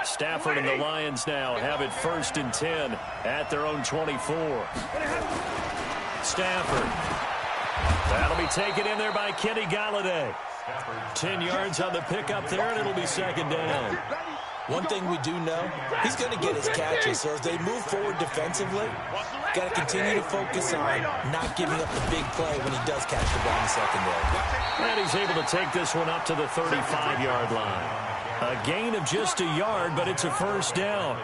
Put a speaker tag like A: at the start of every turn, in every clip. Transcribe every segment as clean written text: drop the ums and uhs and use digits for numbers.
A: Stafford and the Lions now have it 1st and 10 at their own 24. Stafford. That'll be taken in there by Kenny Galladay. 10 yards on the pickup there, and it'll be 2nd down.
B: One thing we do know, he's going to get his catches. So as they move forward defensively, got to continue to focus on not giving up the big play when he does catch the ball in the secondary.
A: And he's able to take this one up to the 35-yard line. A gain of just a yard, but it's a 1st down.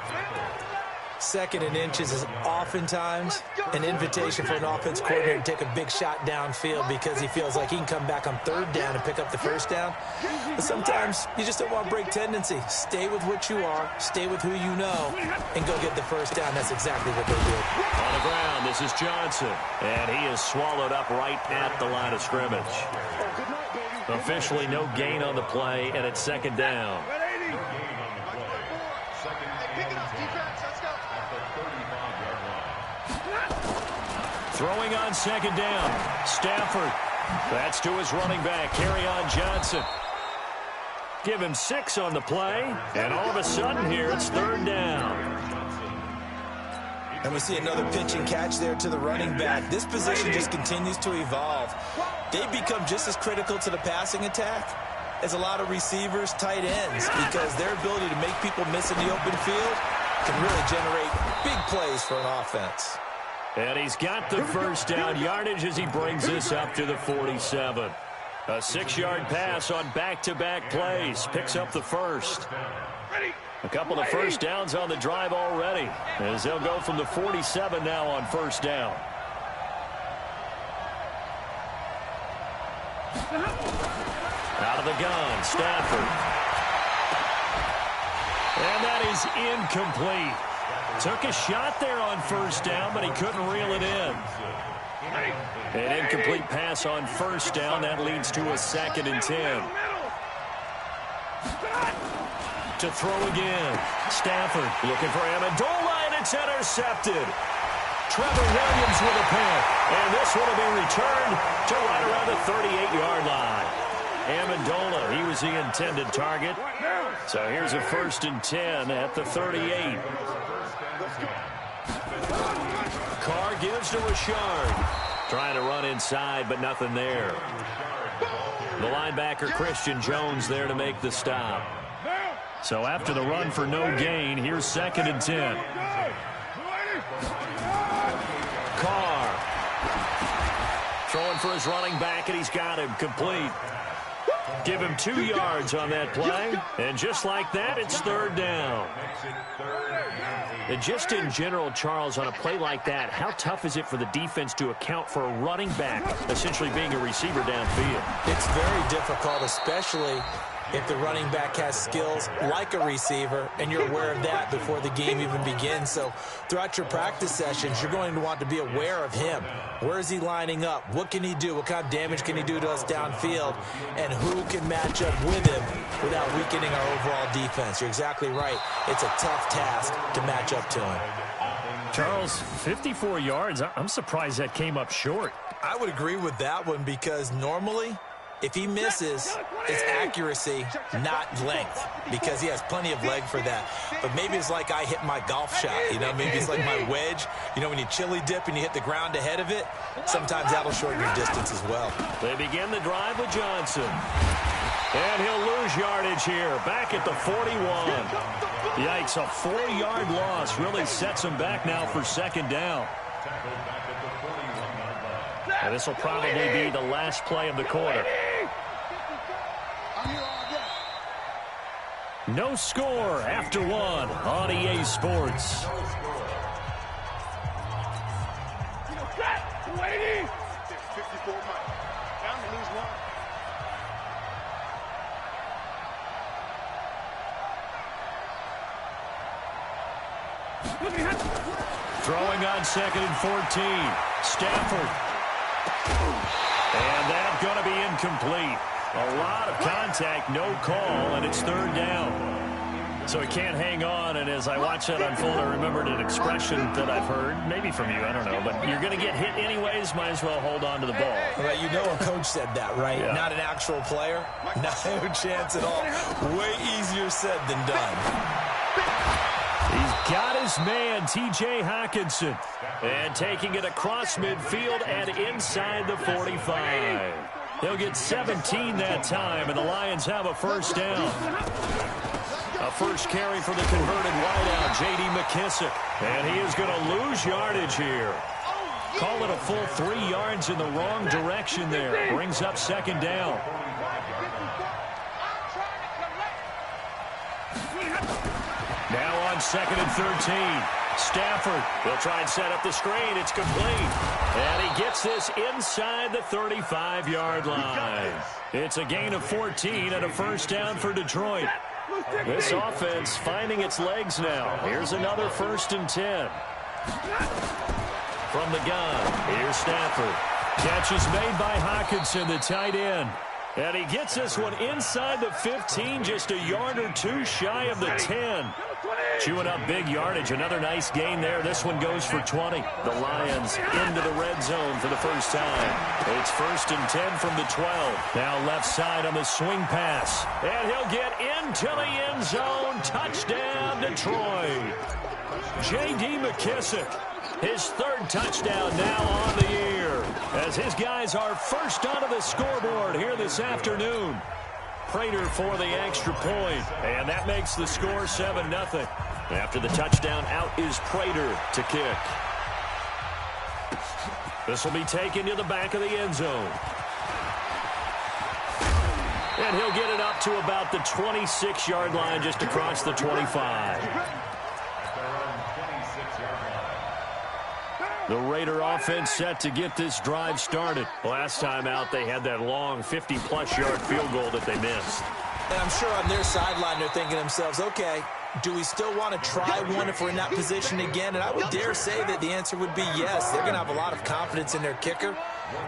B: 2nd and inches is oftentimes an invitation for an offense coordinator to take a big shot downfield because he feels like he can come back on 3rd down and pick up the 1st down. But sometimes you just don't want to break tendency. Stay with what you are, stay with who you know, and go get the 1st down. That's exactly what they did.
A: On the ground, this is Johnson, and he is swallowed up right at the line of scrimmage. Officially no gain on the play, and it's 2nd down. Throwing on 2nd down. Stafford. That's to his running back, Kerryon Johnson. Give him 6 on the play, and all of a sudden here it's 3rd down.
B: And we see another pitch and catch there to the running back. This position just continues to evolve. They become just as critical to the passing attack as a lot of receivers, tight ends, because their ability to make people miss in the open field can really generate big plays for an offense.
A: And he's got the 1st down yardage as he brings this up to the 47. A 6-yard pass on back-to-back plays. Picks up the 1st. A couple of 1st downs on the drive already, as they'll go from the 47 now on 1st down. Out of the gun, Stafford. And that is incomplete. Took a shot there on 1st down, but he couldn't reel it in. An incomplete pass on 1st down. That leads to a 2nd and 10. To throw again. Stafford looking for Amendola, and it's intercepted. Trevor Williams with a pick. And this one will be returned to right around the 38-yard line. Amendola, he was the intended target. So here's a 1st and 10 at the 38. Carr gives to Richard. Trying to run inside, but nothing there. The linebacker, Christian Jones, there to make the stop. So after the run for no gain, here's 2nd and 10. Carr. Throwing for his running back, and he's got him complete. Give him 2 yards on that play. And just like that, it's 3rd down. And just in general, Charles, on a play like that, how tough is it for the defense to account for a running back essentially being a receiver downfield?
B: It's very difficult, especially if the running back has skills like a receiver, and you're aware of that before the game even begins. So throughout your practice sessions, you're going to want to be aware of him. Where is he lining up? What can he do? What kind of damage can he do to us downfield? And who can match up with him without weakening our overall defense? You're exactly right. It's a tough task to match up to him.
A: Charles, 54 yards. I'm surprised that came up short.
B: I would agree with that one, because normally, if he misses, it's accuracy, not length, because he has plenty of leg for that. But maybe it's like I hit my golf shot, maybe it's like my wedge. When you chili dip and you hit the ground ahead of it, sometimes that'll shorten your distance as well.
A: They begin the drive with Johnson. And he'll lose yardage here, back at the 41. Yikes, a 4-yard loss really sets him back now for 2nd down. And this will probably be the last play of the quarter. No score after 1 on EA Sports. Throwing on 2nd and 14. Stafford. And that's going to be incomplete. A lot of contact, no call, and it's 3rd down. so he can't hang on. And as I watch that unfold, I remembered an expression that I've heard, maybe from you, I don't know. But you're going to get hit anyways, might as well hold on to the ball.
B: Well, you know a coach said that, right?
A: Yeah.
B: Not an actual player. No chance at all. Way easier said than done.
A: He's got his man, T.J. Hawkinson. And taking it across midfield and inside the 45. He'll get 17 that time, and the Lions have a first down. A first carry for the converted wideout, J.D. McKissick. And he is going to lose yardage here. Call it a full 3 yards in the wrong direction there. Brings up second down. Now on 2nd and 13. Stafford will try and set up the screen. It's complete. And he gets this inside the 35-yard line. It's a gain of 14 and a first down for Detroit. This offense finding its legs now. Here's another 1st and 10. From the gun, here's Stafford. Catch is made by Hawkinson, the tight end. And he gets this one inside the 15, just a yard or two shy of the 10. Chewing up big yardage. Another nice gain there. This one goes for 20. The Lions into the red zone for the first time. It's 1st and 10 from the 12. Now left side on the swing pass. And he'll get into the end zone. Touchdown, Detroit. J.D. McKissick. His 3rd touchdown now on the year. As his guys are first onto the scoreboard here this afternoon. Prater for the extra point, and that makes the score 7-0. After the touchdown, out is Prater to kick. This will be taken to the back of the end zone. And he'll get it up to about the 26-yard line, just across the 25. The Raider offense set to get this drive started. Last time out, they had that long 50-plus yard field goal that they missed.
B: And I'm sure on their sideline they're thinking to themselves, okay, do we still want to try one if we're in that position again? And I would dare say that the answer would be yes. They're going to have a lot of confidence in their kicker.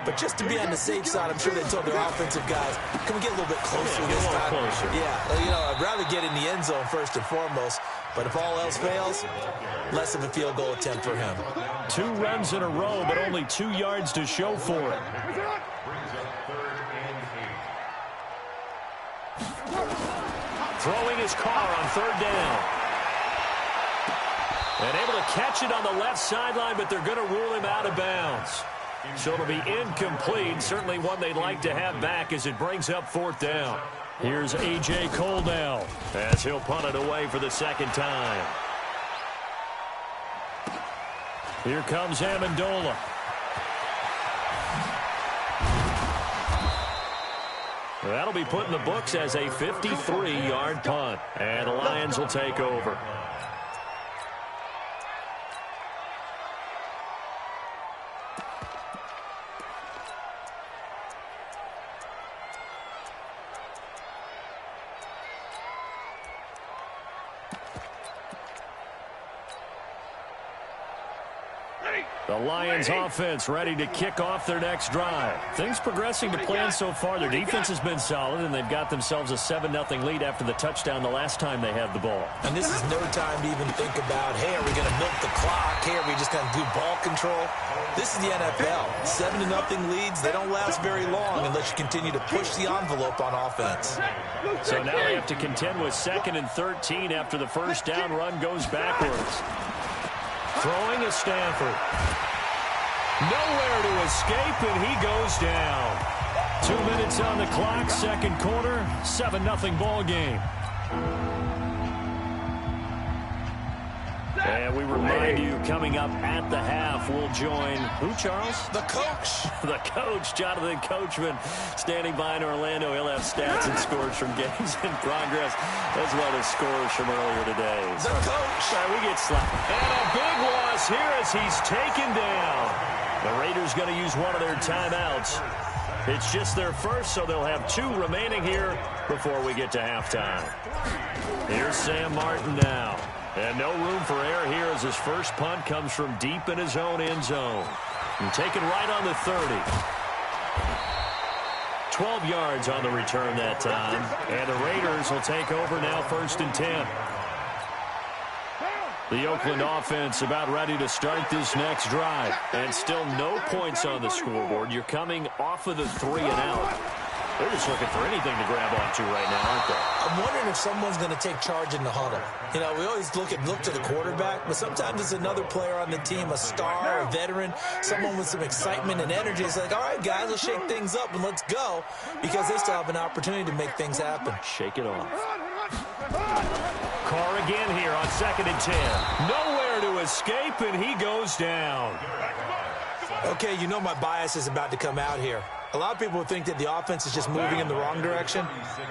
B: But just to be on the safe side, I'm sure they told their offensive guys, can we get a little bit closer this time?
A: Closer.
B: Yeah, you know, I'd rather get in the end zone first and foremost. But if all else fails, less of a field goal attempt for him.
A: 2 runs in a row, but only 2 yards to show for it. Throwing his car on 3rd down. And able to catch it on the left sideline, but they're going to rule him out of bounds. So it'll be incomplete. Certainly one they'd like to have back as it brings up 4th down. Here's A.J. Cole now as he'll punt it away for the 2nd time. Here comes Amendola. That'll be put in the books as a 53-yard punt. And the Lions will take over. The Lions offense ready to kick off their next drive. Things progressing to plan so far. Their defense has been solid, and they've got themselves a 7-0 lead after the touchdown the last time they had the ball.
B: And this is no time to even think about, hey, are we going to milk the clock? Hey, are we just going to do ball control? This is the NFL. 7-0 leads, they don't last very long unless you continue to push the envelope on offense.
A: So now they have to contend with 2nd and 13 after the first down run goes backwards. Throwing a Stafford. Nowhere to escape, and he goes down. 2 minutes on the clock, 2nd quarter, 7-0 ball game. And we remind you, coming up at the half, we'll join who, Charles?
B: The coach.
A: The coach, Jonathan Coachman, standing by in Orlando. He'll have stats and scores from games in progress, as well as scores from earlier today.
B: The coach.
A: We get slapped. And a big loss here as he's taken down. The Raiders going to use one of their timeouts. It's just their first, so they'll have 2 remaining here before we get to halftime. Here's Sam Martin now. And no room for error here as his first punt comes from deep in his own end zone. And taken right on the 30. 12 yards on the return that time. And the Raiders will take over now 1st and 10. The Oakland offense about ready to start this next drive. And still no points on the scoreboard. You're coming off of the 3 and out. They're just looking for anything to grab onto right now, aren't they?
B: I'm wondering if someone's going to take charge in the huddle. You know, we always look to the quarterback, but sometimes it's another player on the team, a star, a veteran, someone with some excitement and energy. It's like, all right, guys, let's shake things up and let's go, because they still have an opportunity to make things happen.
A: Shake it off. Carr again here on 2nd and 10. Nowhere to escape, and he goes down.
B: Okay, you know my bias is about to come out here. A lot of people would think that the offense is just moving in the wrong direction.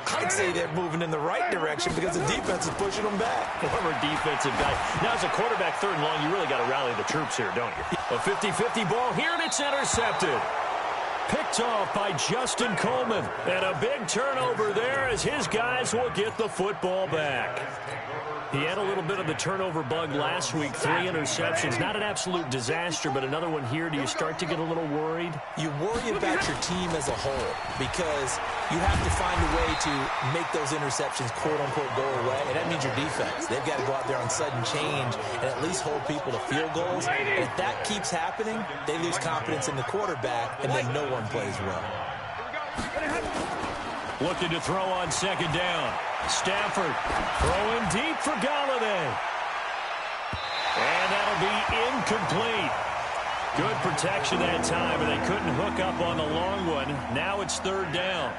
B: I'd say they're moving in the right direction because the defense is pushing them back.
A: Former defensive guy. Now, as a quarterback 3rd and long, you really got to rally the troops here, don't you? A 50-50 ball here, and it's intercepted. Picked off by Justin Coleman. And a big turnover there as his guys will get the football back. He had a little bit of the turnover bug last week. 3 interceptions. Not an absolute disaster, but another one here. Do you start to get a little worried?
B: You worry about your team as a whole because you have to find a way to make those interceptions, quote-unquote, go away, and that means your defense. They've got to go out there on sudden change and at least hold people to field goals. And if that keeps happening, they lose confidence in the quarterback, and then no one plays well.
A: Looking to throw on 2nd down. Stafford throwing deep for Galladay. And that'll be incomplete. Good protection that time, and they couldn't hook up on the long one. Now it's 3rd down.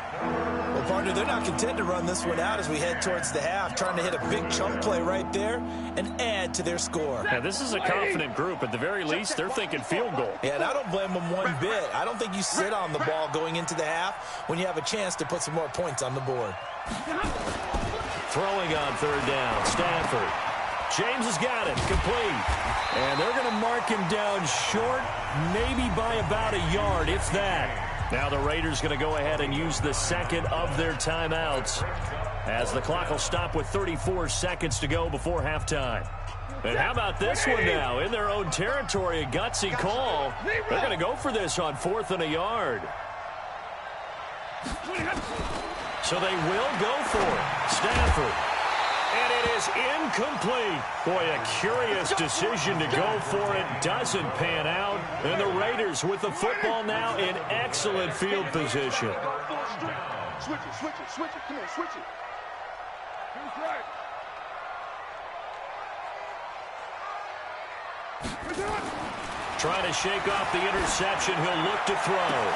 B: Well, partner, they're not content to run this one out as we head towards the half, trying to hit a big chunk play right there and add to their score.
A: Now, this is a confident group. At the very least, they're thinking field goal.
B: Yeah, and I don't blame them one bit. I don't think you sit on the ball going into the half when you have a chance to put some more points on the board.
A: Throwing on 3rd down, Stafford. James has got it, complete. And they're going to mark him down short, maybe by about a yard, if that. Now the Raiders going to go ahead and use the 2nd of their timeouts as the clock will stop with 34 seconds to go before halftime. And how about this one now? In their own territory, a gutsy call. They're going to go for this on 4th and a yard. So they will go for it. Stafford. And it is incomplete. Boy, a curious decision to go for it. Doesn't pan out. And the Raiders with the football now in excellent field position.
C: Switch it, switch it, switch it. Come on, switch it. Here's right.
A: Trying to shake off the interception. He'll look to throw.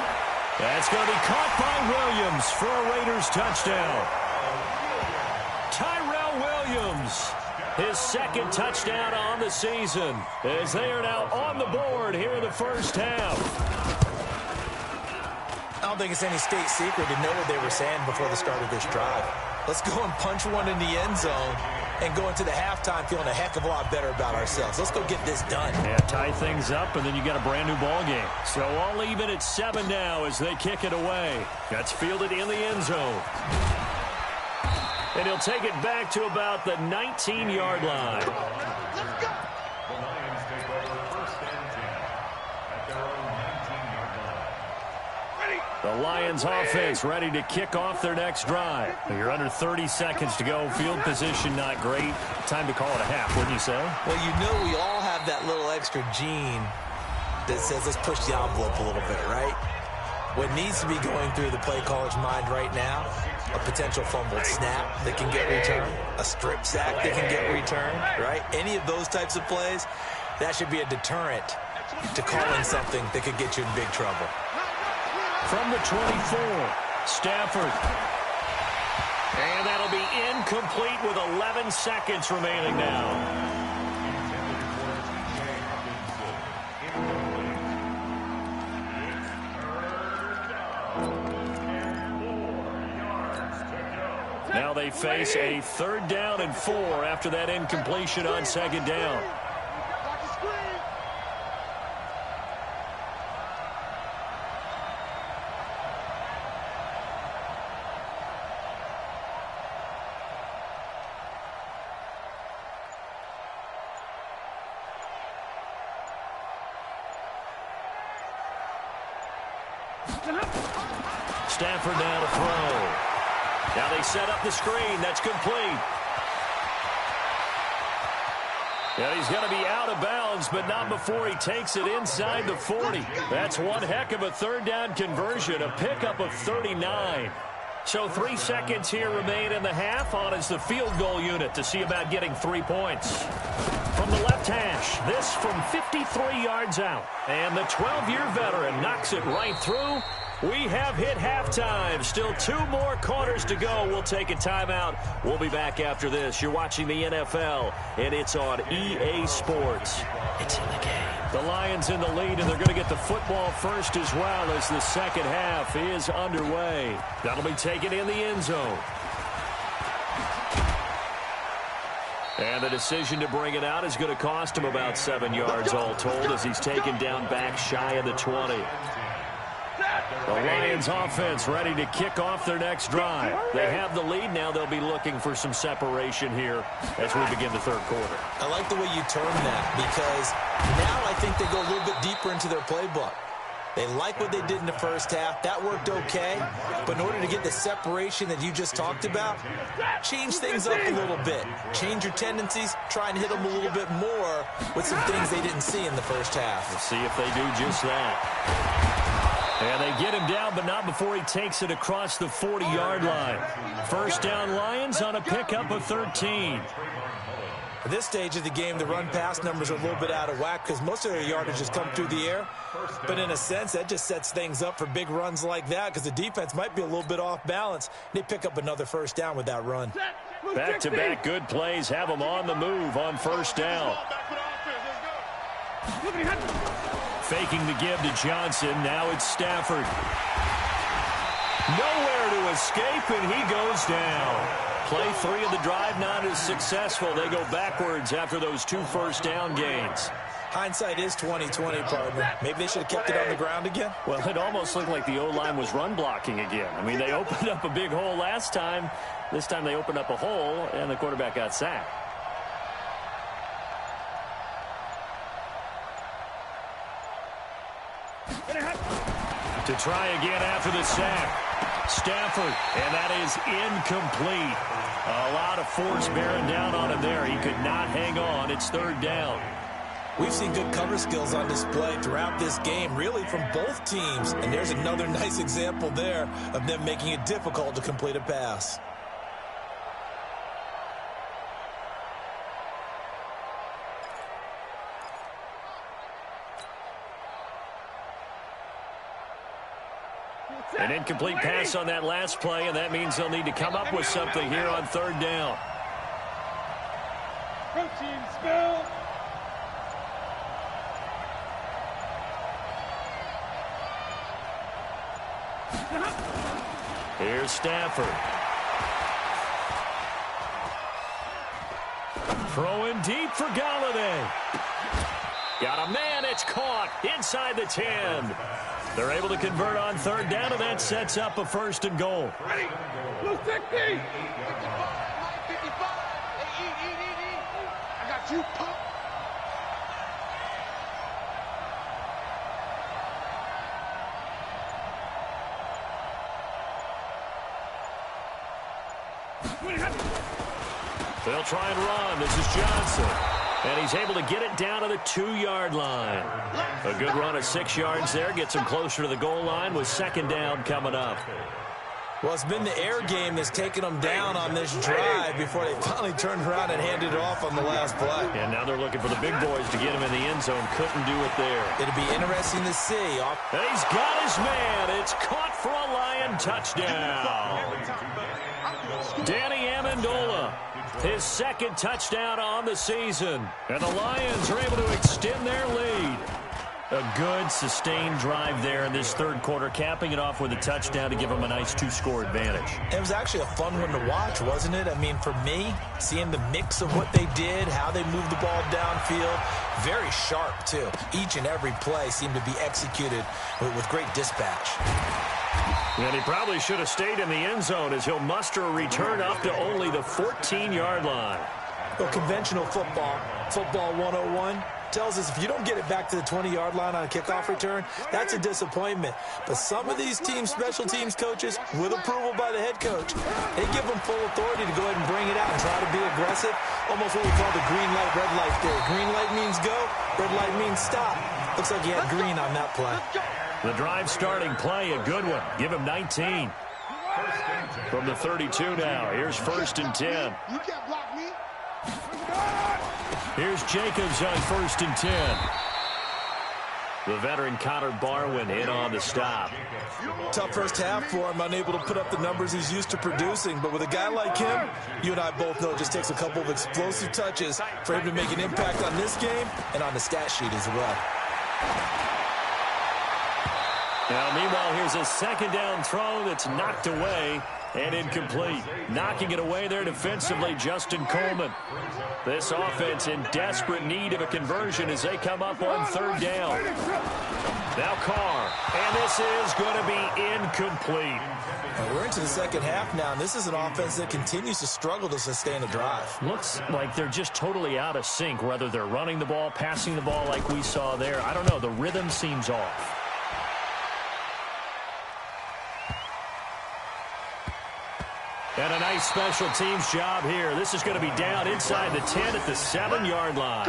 A: That's going to be caught by Williams for a Raiders touchdown. Tyrell Williams, his 2nd touchdown on the season, as they are now on the board here in the first half.
B: I don't think it's any state secret to know what they were saying before the start of this drive. Let's go and punch one in the end zone and go into the halftime feeling a heck of a lot better about ourselves. Let's go get this done.
A: Yeah, tie things up, and then you got a brand new ball game. So all even at 7 now as they kick it away. That's fielded in the end zone. And he'll take it back to about the 19-yard line. The Lions offense ready to kick off their next drive. You're under 30 seconds to go. Field position not great. Time to call it a half, wouldn't you say?
B: Well, you know we all have that little extra gene that says let's push the envelope a little bit, right? What needs to be going through the play caller's mind right now, a potential fumbled snap that can get returned, a strip sack that can get returned, right? Any of those types of plays, that should be a deterrent to calling something that could get you in big trouble.
A: From the 24, Stafford. And that'll be incomplete with 11 seconds remaining now. Now they face a 3rd down and 4 after that incompletion on 2nd down. Stafford now to throw. Now they set up the screen. That's complete. And he's going to be out of bounds, but not before he takes it inside the 40. That's one heck of a third down conversion, a pickup of 39. So 3 seconds here remain in the half. On is the field goal unit to see about getting 3 points. From the left hash, this from 53 yards out. And the 12-year veteran knocks it right through. We have hit halftime. Still 2 more quarters to go. We'll take a timeout. We'll be back after this. You're watching the NFL, and it's on EA Sports. It's in the game. The Lions in the lead, and they're going to get the football first as well as the second half is underway. That'll be taken in the end zone. And the decision to bring it out is going to cost him about 7 yards all told as he's taken down back shy of the 20. The Lions offense ready to kick off their next drive. They have the lead now. They'll be looking for some separation here as we begin the third quarter.
B: I like the way you term that because now I think they go a little bit deeper into their playbook. They like what they did in the first half. That worked okay. But in order to get the separation that you just talked about, change things up a little bit. Change your tendencies. Try and hit them a little bit more with some things they didn't see in the first half.
A: We'll see if they do just that. And they get him down, but not before he takes it across the 40-yard line. First down Lions on a pickup of 13.
B: At this stage of the game, the run-pass numbers are a little bit out of whack because most of their yardage has come through the air. But in a sense, that just sets things up for big runs like that because the defense might be a little bit off balance. They pick up another first down with that run.
A: Back-to-back good plays have them on the move on first down. Faking the give to Johnson. Now it's Stafford. Nowhere to escape, and he goes down. Play 3 of the drive not as successful. They go backwards after those 2 first down gains.
B: Hindsight is 20/20, partner. Maybe they should have kept it on the ground again.
A: Well, it almost looked like the O-line was run blocking again. I mean, they opened up a big hole last time. This time they opened up a hole, and the quarterback got sacked. To try again after the sack. Stafford, and that is incomplete. A lot of force bearing down on him there. He could not hang on. It's third down.
B: We've seen good cover skills on display throughout this game, really from both teams. And there's another nice example there of them making it difficult to complete a pass.
A: An incomplete pass on that last play, and that means they'll need to come up with something here on third down.
C: Protein spill.
A: Here's Stafford. Throwing deep for Galladay. Got a man, it's caught inside the 10. They're able to convert on third down, and that sets up a first and goal.
C: Ready? Blue 60. 55, 55. I got you, punk.
A: They'll try and run. This is Johnson. And he's able to get it down to the 2-yard line. A good run of 6 yards there. Gets him closer to the goal line with second down coming up.
B: Well, it's been the air game that's taken them down on this drive before they finally turned around and handed it off on the last play.
A: And now they're looking for the big boys to get him in the end zone. Couldn't do it there.
B: It'll be interesting to see.
A: And he's got his man. It's caught for a Lion touchdown. Danny Amendola, his second touchdown on the season. And the Lions are able to extend their lead. A good, sustained drive there in this third quarter, capping it off with a touchdown to give them a nice 2-score advantage.
B: It was actually a fun one to watch, wasn't it? I mean, for me, seeing the mix of what they did, how they moved the ball downfield, very sharp, too. Each and every play seemed to be executed with great dispatch.
A: And he probably should have stayed in the end zone as he'll muster a return up to only the 14-yard line.
B: Well, conventional football 101, tells us if you don't get it back to the 20-yard line on a kickoff return, that's a disappointment. But some of these special teams coaches, with approval by the head coach, they give them full authority to go ahead and bring it out and try to be aggressive. Almost what we call the green light, red light theory. Green light means go, red light means stop. Looks like he had green on that play.
A: The drive starting play, a good one. Give him 19. From the 32 now. Here's 1st and 10.
C: You can't block me.
A: Here's Jacobs on 1st and 10. The veteran Connor Barwin in on the stop.
B: Tough first half for him, unable to put up the numbers he's used to producing. But with a guy like him, you and I both know it just takes a couple of explosive touches for him to make an impact on this game and on the stat sheet as well.
A: Now, meanwhile, here's a second down throw that's knocked away and incomplete. Knocking it away there defensively, Justin Coleman. This offense in desperate need of a conversion as they come up on 3rd down. Now Carr, and this is going to be incomplete.
B: We're into the second half now, and this is an offense that continues to struggle to sustain a drive.
A: Looks like they're just totally out of sync, whether they're running the ball, passing the ball like we saw there. I don't know. The rhythm seems off. And a nice special teams job here. This is going to be down inside the 10 at the 7-yard line.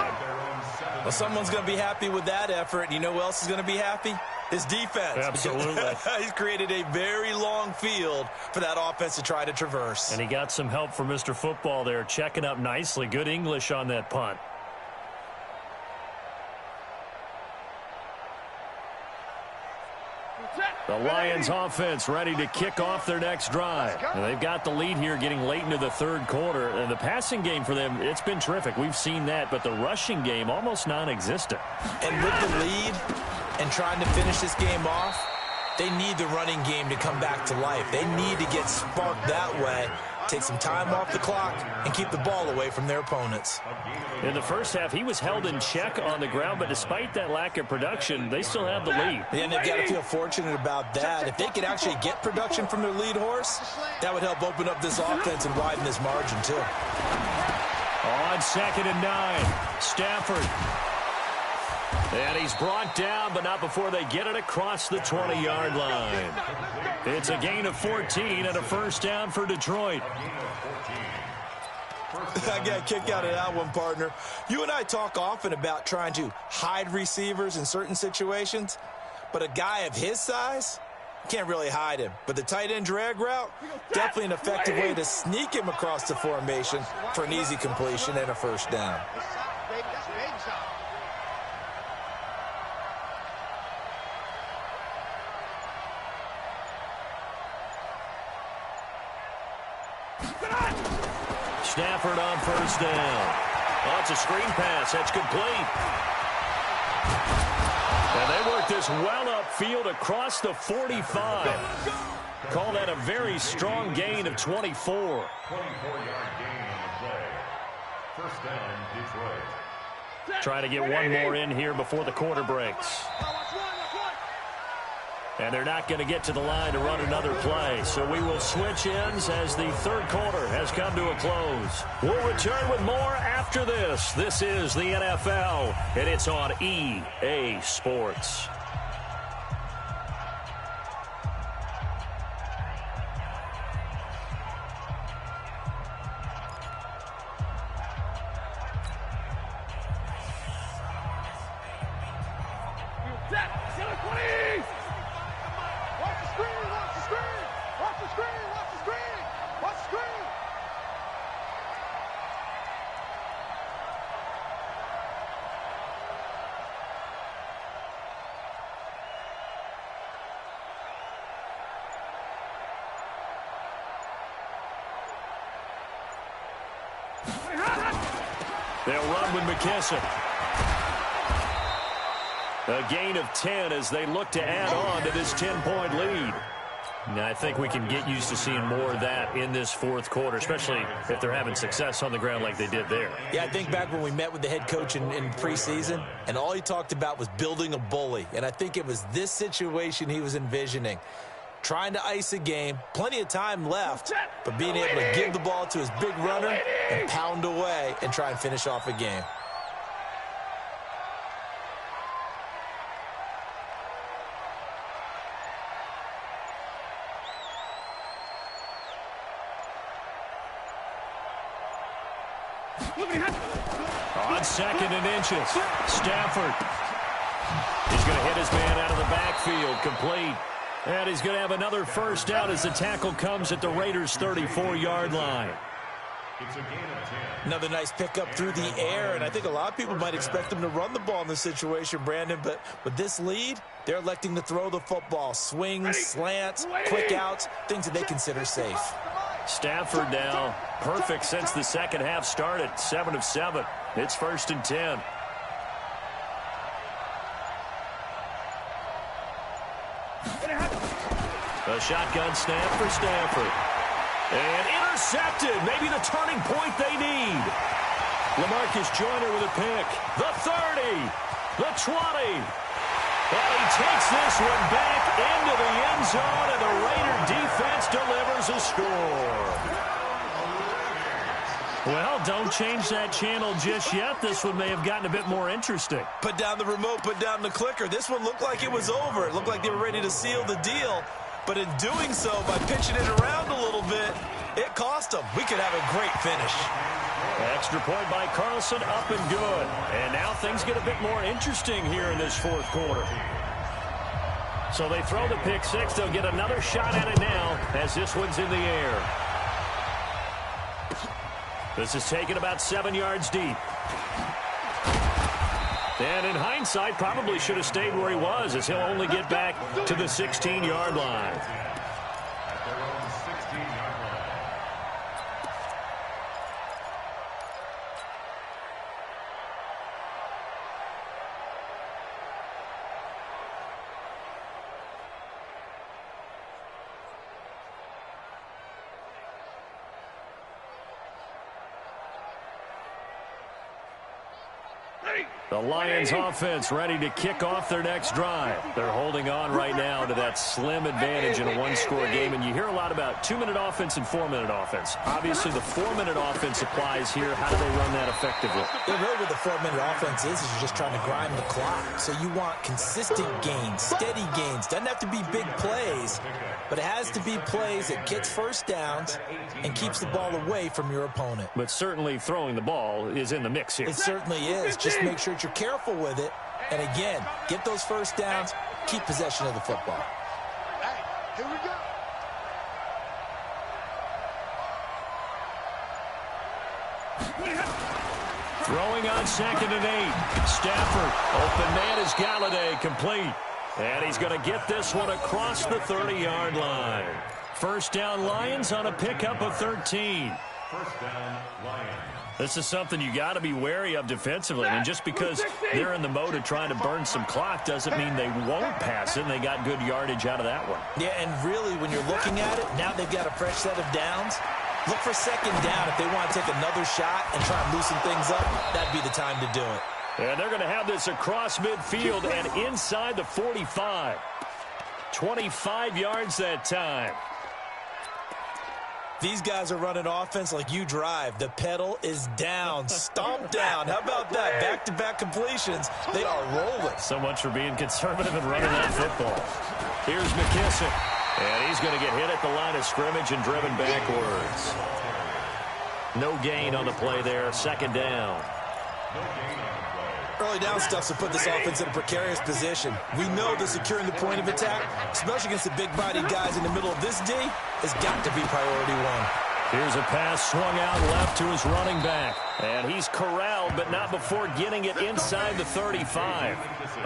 B: Well, someone's going to be happy with that effort. You know who else is going to be happy? His defense.
A: Absolutely.
B: He's created a very long field for that offense to try to traverse.
A: And he got some help from Mr. Football there, checking up nicely. Good English on that punt. The Lions offense ready to kick off their next drive. And they've got the lead here getting late into the 3rd quarter. And the passing game for them, it's been terrific. We've seen that. But the rushing game, almost non-existent.
B: And with the lead and trying to finish this game off, they need the running game to come back to life. They need to get sparked that way, take some time off the clock, and keep the ball away from their opponents.
A: In the first half, he was held in check on the ground, but despite that lack of production, they still have the lead.
B: And they've got to feel fortunate about that. If they could actually get production from their lead horse, that would help open up this offense and widen this margin, too.
A: On 2nd and 9, Stafford. And he's brought down, but not before they get it across the 20-yard line. It's a gain of 14 and a 1st down for Detroit.
B: I got a kick out of that one, partner. You and I talk often about trying to hide receivers in certain situations, but a guy of his size can't really hide him. But the tight end drag route, definitely an effective way to sneak him across the formation for an easy completion and a 1st down.
A: Stafford on 1st down. Oh, it's a screen pass. That's complete. And they work this well upfield across the 45. Call that a very strong gain of 24. 24-yard gain on the play. 1st down, Detroit. Try to get one more in here before the quarter breaks. And they're not going to get to the line to run another play. So we will switch ends as the 3rd quarter has come to a close. We'll return with more after this. This is the NFL, and it's on EA Sports. They'll run with McKissick. A gain of 10 as they look to add on to this 10-point lead. Now, I think we can get used to seeing more of that in this 4th quarter, especially if they're having success on the ground like they did there.
B: Yeah, I think back when we met with the head coach in preseason, and all he talked about was building a bully. And I think it was this situation he was envisioning. Trying to ice a game, plenty of time left, but being able to give the ball to his big runner and pound away and try and finish off a game.
A: On 2nd and inches, Stafford. He's going to hit his man out of the backfield, complete. And he's going to have another first down as the tackle comes at the Raiders' 34-yard line.
B: Another nice pickup through the air, and I think a lot of people might expect them to run the ball in this situation, Brandon, but with this lead, they're electing to throw the football. Swings, slants, quick outs, things that they consider safe.
A: Stafford now perfect since the second half started, 7 of 7. It's 1st and 10. A shotgun snap for Stafford. And intercepted. Maybe the turning point they need. LaMarcus Joyner with a pick. The 30. The 20. And he takes this one back into the end zone, and the Raider defense delivers a score. Well, don't change that channel just yet. This one may have gotten a bit more interesting.
B: Put down the remote, put down the clicker. This one looked like it was over. It looked like they were ready to seal the deal. But in doing so, by pitching it around a little bit, it cost them. We could have a great finish.
A: Extra point by Carlson, up and good. And now things get a bit more interesting here in this fourth quarter. So they throw the pick six. They'll get another shot at it now as this one's in the air. This is taken about 7 yards deep. And in hindsight, probably should have stayed where he was, as he'll only get back to the 16-yard line. The Lions offense ready to kick off their next drive. They're holding on right now to that slim advantage in a one-score game. And you hear a lot about 2-minute offense and 4-minute offense. Obviously, the 4-minute offense applies here. How do they run that effectively?
B: Yeah, really what the 4-minute offense is you're just trying to grind the clock. So you want consistent gains, steady gains. Doesn't have to be big plays, but it has to be plays that gets first downs and keeps the ball away from your opponent.
A: But certainly throwing the ball is in the mix here.
B: It certainly is. Just make sure that you're careful with it. And again, get those first downs, keep possession of the football.
C: Hey, here we go.
A: Throwing on 2nd and 8. Stafford, open man is Galladay, complete. And he's going to get this one across the 30-yard line. First down Lions on a pickup of 13.
D: First down, Lions.
A: This is something you got to be wary of defensively. And just because they're in the mode of trying to burn some clock doesn't mean they won't pass it. And they got good yardage out of that one.
B: Yeah, and really, when you're looking at it, now they've got a fresh set of downs. Look for second down if they want to take another shot and try and loosen things up. That'd be the time to do it.
A: And they're going to have this across midfield and inside the 45. 25 yards that time.
B: These guys are running offense like you drive. The pedal is down, stomp down. How about that? Back-to-back completions. They are rolling.
A: So much for being conservative and running that football. Here's McKissick. And he's going to get hit at the line of scrimmage and driven backwards. No gain on the play there. Second down.
B: Early down stuff to put this offense in a precarious position. We know that securing the point of attack, especially against the big-bodied guys in the middle of this D, has got to be priority one.
A: Here's a pass swung out left to his running back. And he's corralled, but not before getting it inside the 35.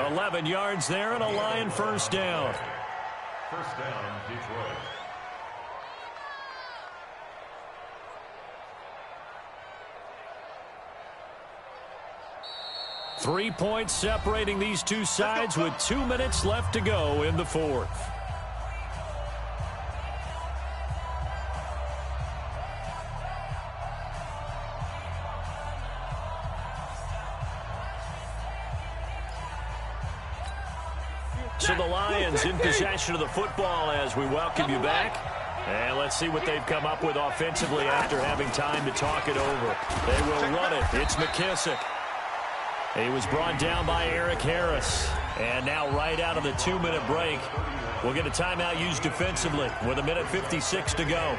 A: 11 yards there and a Lion first down.
D: First down, Detroit.
A: Three points separating these two sides with 2 minutes left to go in the fourth. So the Lions in possession of the football as we welcome you back. And let's see what they've come up with offensively after having time to talk it over. They will run it. It's McKissick. He was brought down by Eric Harris. And now right out of the 2-minute break, we'll get a timeout used defensively with 1:56 to go.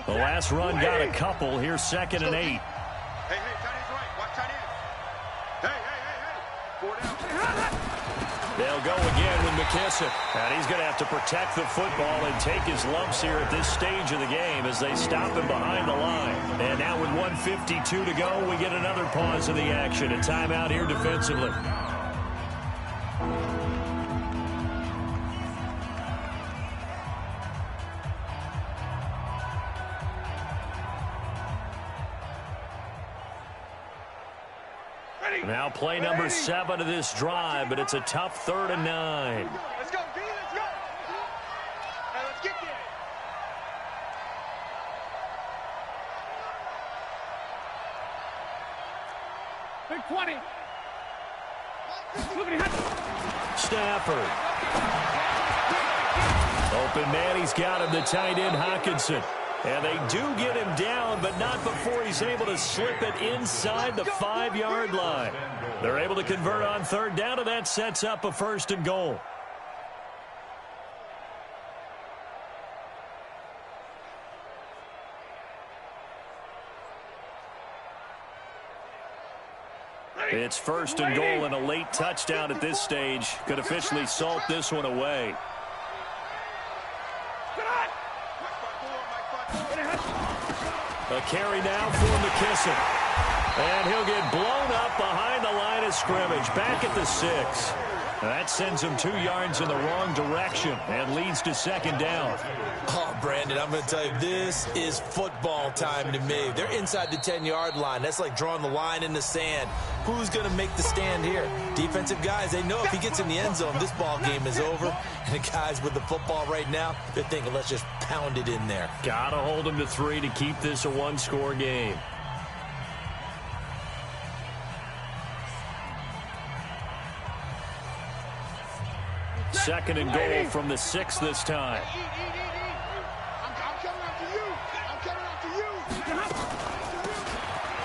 A: The last run got a couple. Here's 2nd and 8.
C: Hey, tight end's right. Watch tight end. Hey. 4 down.
A: They'll go again with McKissick. And he's going to have to protect the football and take his lumps here at this stage of the game as they stop him behind the line. And now with 1:52 to go, we get another pause of the action. A timeout here defensively. Now play number 7 of this drive, but it's a tough 3rd and 9.
C: Let's go, D. Let's go. Hey, let's get there. Big 20.
A: Stafford. Open man, he's got him, the tight end Hockenson. And they do get him down, but not before he's able to slip it inside the 5-yard line. They're able to convert on 3rd down, and that sets up a 1st and goal. It's 1st and goal, and a late touchdown at this stage could officially salt this one away. A carry now for McKissick. And he'll get blown up behind the line of scrimmage. Back at the 6. That sends him 2 yards in the wrong direction and leads to 2nd down.
B: Oh, Brandon, I'm going to tell you, this is football time to me. They're inside the 10-yard line. That's like drawing the line in the sand. Who's going to make the stand here? Defensive guys, they know if he gets in the end zone, this ball game is over. And the guys with the football right now, they're thinking, let's just pound it in there.
A: Got to hold him to 3 to keep this a 1-score game. Second and goal from the 6 this time.
C: I'm coming after you. I'm coming after you.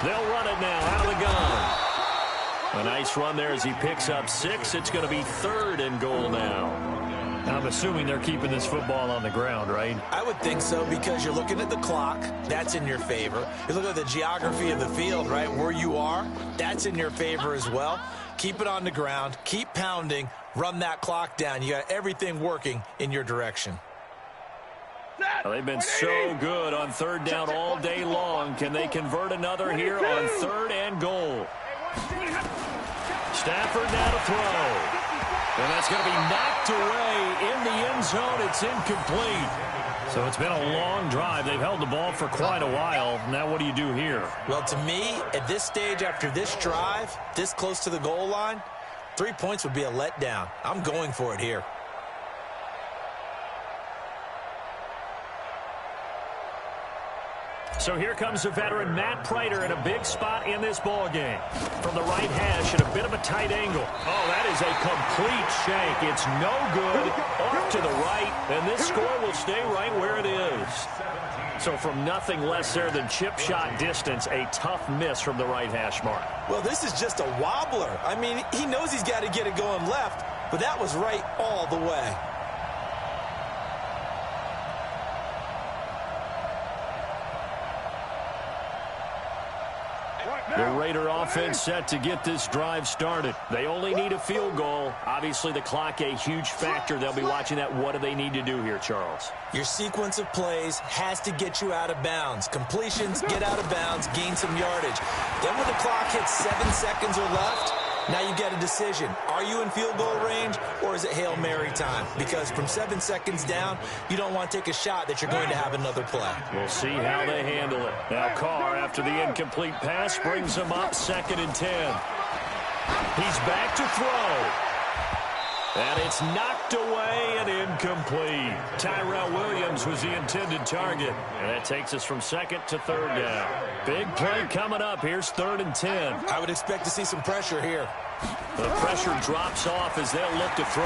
A: They'll run it now out of the gun. A nice run there as he picks up 6. It's going to be 3rd and goal now. I'm assuming they're keeping this football on the ground, right?
B: I would think so, because you're looking at the clock. That's in your favor. You look at the geography of the field, right, where you are. That's in your favor as well. Keep it on the ground. Keep pounding. Run that clock down. You got everything working in your direction.
A: Well, they've been so good on 3rd down all day long. Can they convert another here on 3rd and goal? Stafford now to throw. And that's going to be knocked away in the end zone. It's incomplete. So it's been a long drive. They've held the ball for quite a while. Now what do you do here?
B: Well, to me, at this stage after this drive, this close to the goal line, 3 points would be a letdown. I'm going for it here.
A: So here comes the veteran Matt Prater in a big spot in this ball game. From the right hash at a bit of a tight angle. Oh, that is a complete shank. It's no good. Off to the right, and this score will stay right where it is. So from nothing less there than chip shot distance, a tough miss from the right hash mark.
B: Well, this is just a wobbler. I mean, he knows he's got to get it going left, but that was right all the way.
A: The Raider offense set to get this drive started. They only need a field goal. Obviously, the clock a huge factor. They'll be watching that. What do they need to do here, Charles?
B: Your sequence of plays has to get you out of bounds. Completions, get out of bounds, gain some yardage. Then when the clock hits 7 seconds or left, now you get a decision. Are you in field goal range, or is it Hail Mary time? Because from 7 seconds down, you don't want to take a shot that you're going to have another play.
A: We'll see how they handle it. Now Carr, after the incomplete pass, brings him up 2nd and 10. He's back to throw. And it's knocked away and incomplete. Tyrell Williams was the intended target. And that takes us from 2nd to 3rd down. Big play coming up. Here's 3rd and 10.
B: I would expect to see some pressure here.
A: The pressure drops off as they'll look to throw.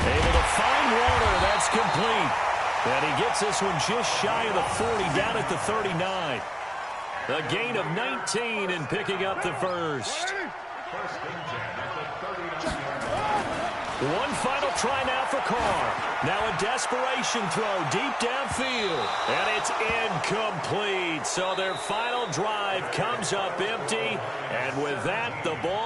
A: Able to find Warner. That's complete. And he gets this one just shy of the 40, down at the 39. A gain of 19 and picking up the first. One final try now for Carr. Now a desperation throw deep downfield. And it's incomplete. So their final drive comes up empty. And with that, the ball